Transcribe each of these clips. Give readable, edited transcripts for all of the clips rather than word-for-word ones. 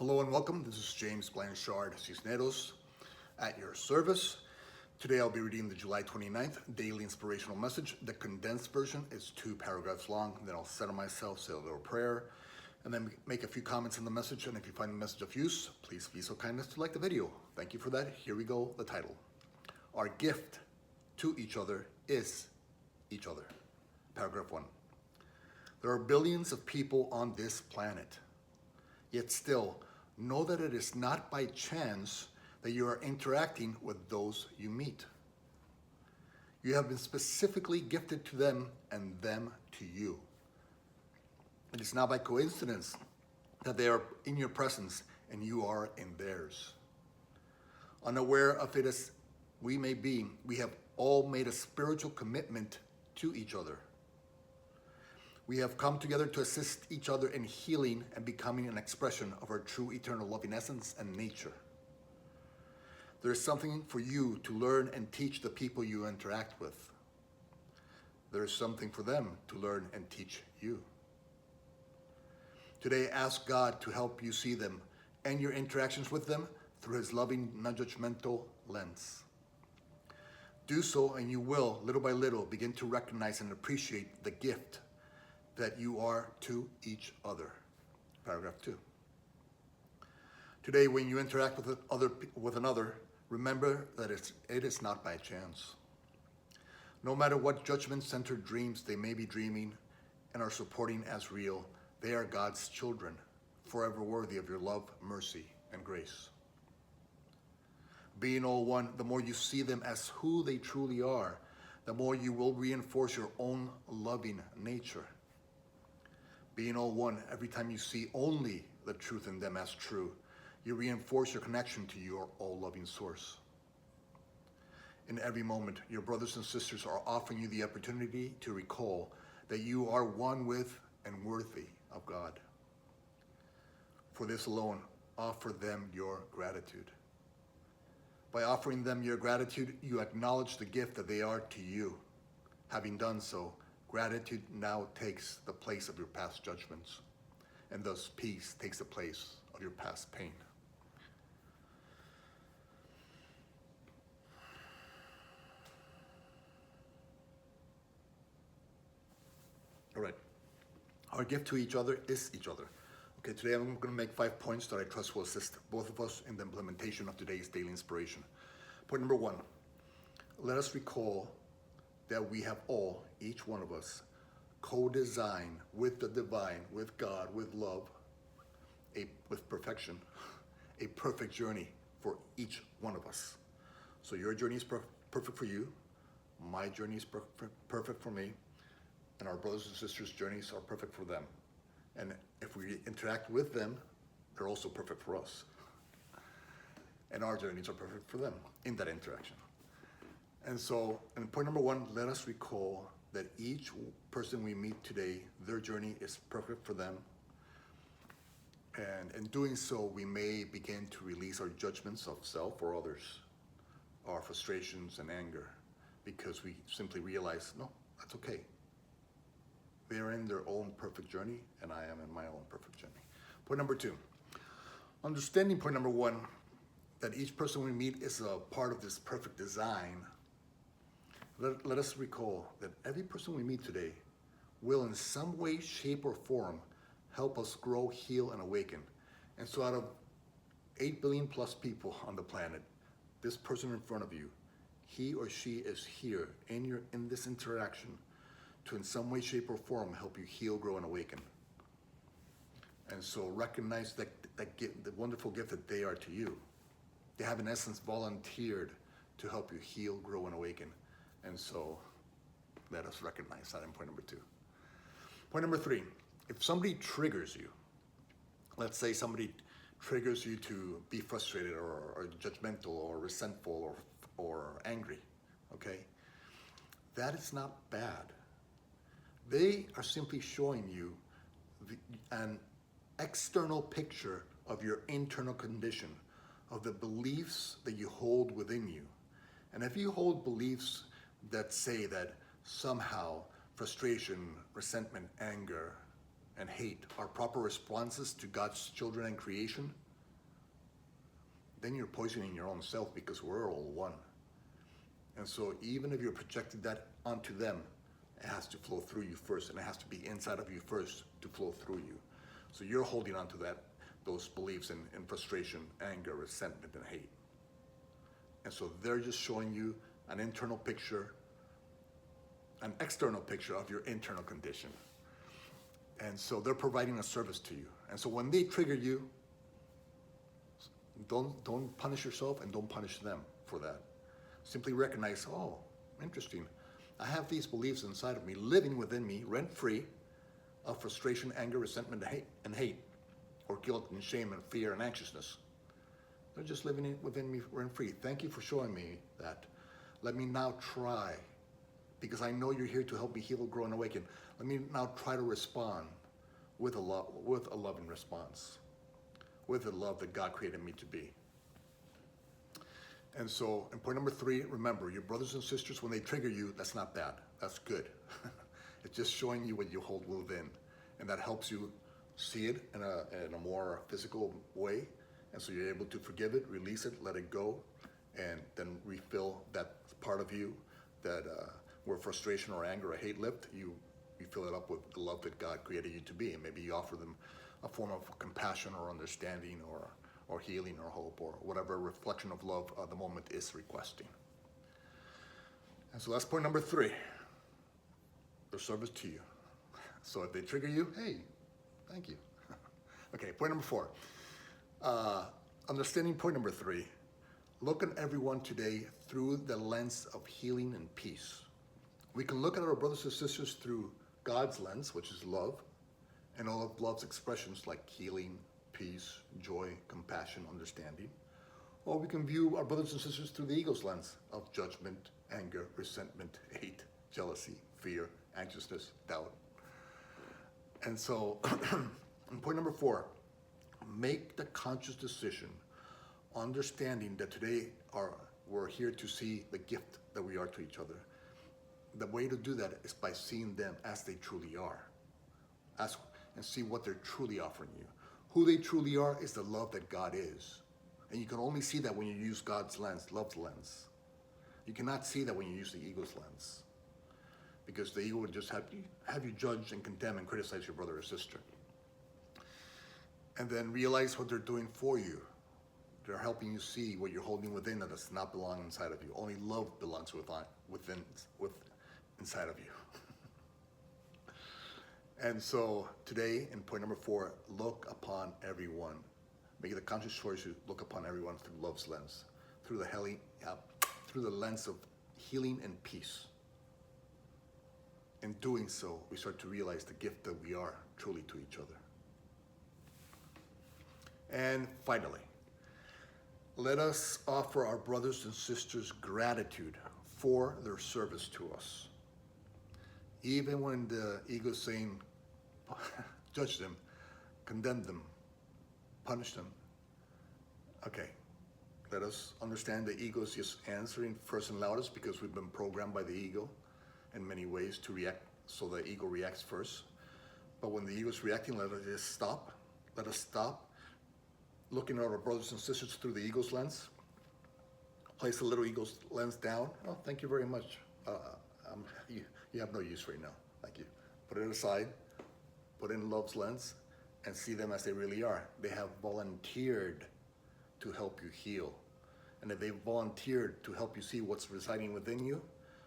Hello and welcome. This is James Blanchard Cisneros at your service. Today I'll be reading the July 29th Daily Inspirational Message. The condensed version is 2 paragraphs long. Then I'll center myself, say a little prayer, and then make a few comments on the message. And if you find the message of use, please be so kind as to like the video. Thank you for that. Here we go, the title. Our gift to each other is each other. Paragraph 1. There are billions of people on this planet. Yet still, know that it is not by chance that you are interacting with those you meet. You have been specifically gifted to them and them to you. It is not by coincidence that they are in your presence and you are in theirs. Unaware of it as we may be, we have all made a spiritual commitment to each other. We have come together to assist each other in healing and becoming an expression of our true eternal loving essence and nature. There is something for you to learn and teach the people you interact with. There is something for them to learn and teach you. Today, ask God to help you see them and your interactions with them through His loving, non-judgmental lens. Do so and you will, little by little, begin to recognize and appreciate the gift that you are to each other. Paragraph 2. Today, when you interact with another, remember that it is not by chance. No matter what judgment-centered dreams they may be dreaming and are supporting as real, they are God's children, forever worthy of your love, mercy, and grace. Being all one, the more you see them as who they truly are, the more you will reinforce your own loving nature. Being all one, every time you see only the truth in them as true, you reinforce your connection to your all-loving source. In every moment, your brothers and sisters are offering you the opportunity to recall that you are one with and worthy of God. For this alone, offer them your gratitude. By offering them your gratitude, you acknowledge the gift that they are to you. Having done so, gratitude now takes the place of your past judgments, and thus peace takes the place of your past pain. All right. Our gift to each other is each other. Okay, today I'm going to make 5 points that I trust will assist both of us in the implementation of today's daily inspiration. Point number 1, let us recall that we have all, each one of us, co-designed with the divine, with God, with love, with perfection, a perfect journey for each one of us. So your journey is perfect for you, my journey is perfect for me, and our brothers and sisters' journeys are perfect for them. And if we interact with them, they're also perfect for us. And our journeys are perfect for them in that interaction. And so, in point number 1, let us recall that each person we meet today, their journey is perfect for them. And in doing so, we may begin to release our judgments of self or others, our frustrations and anger, because we simply realize, no, that's okay. They're in their own perfect journey, and I am in my own perfect journey. Point number 2, understanding point number 1, that each person we meet is a part of this perfect design. Let us recall that every person we meet today will in some way, shape, or form help us grow, heal, and awaken. And so out of 8 billion plus people on the planet, this person in front of you, he or she is here in this interaction to in some way, shape, or form help you heal, grow, and awaken. And so recognize that gift, the wonderful gift that they are to you. They have in essence volunteered to help you heal, grow, and awaken. And so let us recognize that in point number 2. Point number 3, if somebody triggers you, let's say somebody triggers you to be frustrated or judgmental or resentful or angry, okay? That is not bad. They are simply showing you an external picture of your internal condition, of the beliefs that you hold within you. And if you hold beliefs that say that somehow frustration, resentment, anger, and hate are proper responses to God's children and creation, then you're poisoning your own self, because we're all one. And so even if you're projecting that onto them, it has to flow through you first, and it has to be inside of you first to flow through you. So you're holding on to those beliefs in frustration, anger, resentment, and hate. And so they're just showing you an internal picture, an external picture of your internal condition. And so they're providing a service to you. And so when they trigger you, don't punish yourself and don't punish them for that. Simply recognize, oh, interesting. I have these beliefs inside of me, living within me, rent-free, of frustration, anger, resentment, and hate, or guilt and shame and fear and anxiousness. They're just living within me rent-free. Thank you for showing me that. Let me now try, because I know you're here to help me heal, grow, and awaken. Let me now try to respond with a loving response, with the love that God created me to be. And so, in point number 3, remember, your brothers and sisters, when they trigger you, that's not bad. That's good. It's just showing you what you hold within. And that helps you see it in a more physical way. And so you're able to forgive it, release it, let it go, and then refill that part of you that where frustration or anger or hate lived, you fill it up with the love that God created you to be. And maybe you offer them a form of compassion or understanding or healing or hope or whatever reflection of love the moment is requesting. And so that's point number 3, their service to you. So if they trigger you, hey, thank you. Okay, point number 4. Understanding point number 3, look at everyone today through the lens of healing and peace. We can look at our brothers and sisters through God's lens, which is love, and all of love's expressions like healing, peace, joy, compassion, understanding. Or we can view our brothers and sisters through the ego's lens of judgment, anger, resentment, hate, jealousy, fear, anxiousness, doubt. And so, in point number 4, make the conscious decision, understanding that today we're here to see the gift that we are to each other. The way to do that is by seeing them as they truly are. And see what they're truly offering you. Who they truly are is the love that God is. And you can only see that when you use God's lens, love's lens. You cannot see that when you use the ego's lens. Because the ego would just have you judge and condemn and criticize your brother or sister. And then realize what they're doing for you. They're helping you see what you're holding within that does not belong inside of you. Only love belongs inside of you. And so today, in point number 4, look upon everyone. Make the conscious choice to look upon everyone through love's lens, through the lens of healing and peace. In doing so, we start to realize the gift that we are truly to each other. And finally, let us offer our brothers and sisters gratitude for their service to us. Even when the ego is saying, judge them, condemn them, punish them. Okay, let us understand the ego is just answering first and loudest because we've been programmed by the ego in many ways to react, so the ego reacts first. But when the ego is reacting, let us just stop. Let us stop looking at our brothers and sisters through the ego's lens. Place the little ego's lens down. Oh, thank you very much. You have no use right now. Thank you. Put it aside. Put in love's lens and see them as they really are. They have volunteered to help you heal. And if they volunteered to help you see what's residing within you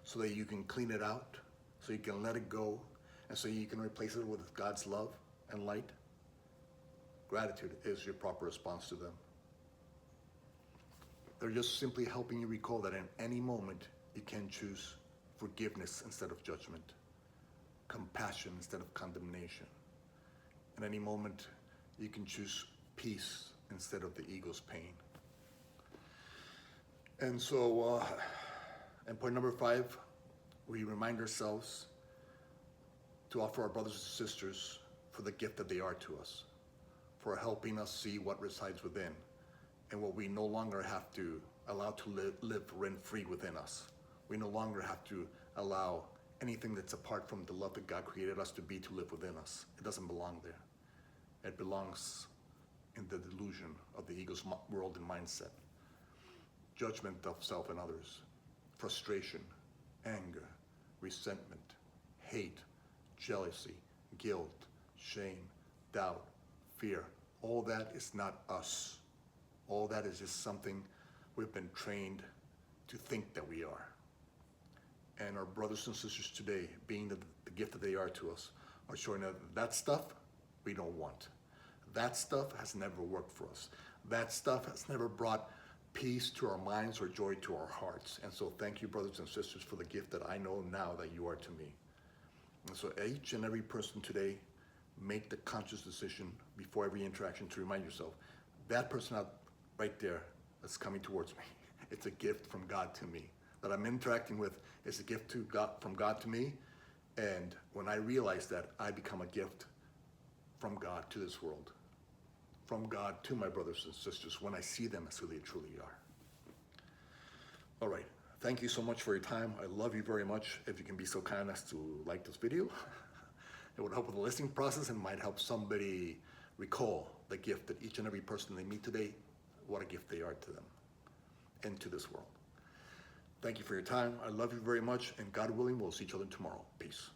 so that you can clean it out, so you can let it go, and so you can replace it with God's love and light, gratitude is your proper response to them. They're just simply helping you recall that in any moment you can choose forgiveness instead of judgment, compassion instead of condemnation. In any moment, you can choose peace instead of the ego's pain. And so, in point number 5, we remind ourselves to offer our brothers and sisters for the gift that they are to us, for helping us see what resides within and what we no longer have to allow to live rent-free within us. We no longer have to allow anything that's apart from the love that God created us to be to live within us. It doesn't belong there. It belongs in the delusion of the ego's world and mindset. Judgment of self and others, frustration, anger, resentment, hate, jealousy, guilt, shame, doubt, fear. All that is not us. All that is just something we've been trained to think that we are. And our brothers and sisters today, being the gift that they are to us, are showing that stuff we don't want. That stuff has never worked for us. That stuff has never brought peace to our minds or joy to our hearts. And so thank you, brothers and sisters, for the gift that I know now that you are to me. And so each and every person today, make the conscious decision before every interaction to remind yourself, that person out right there that's coming towards me, it's a gift from God to me. That I'm interacting with is a gift from God to me. And when I realize that, I become a gift from God to this world. From God to my brothers and sisters when I see them as who they truly are. All right. Thank you so much for your time. I love you very much. If you can be so kind as to like this video, it would help with the listening process and might help somebody recall the gift that each and every person they meet today, what a gift they are to them and to this world. Thank you for your time. I love you very much, and God willing, we'll see each other tomorrow. Peace.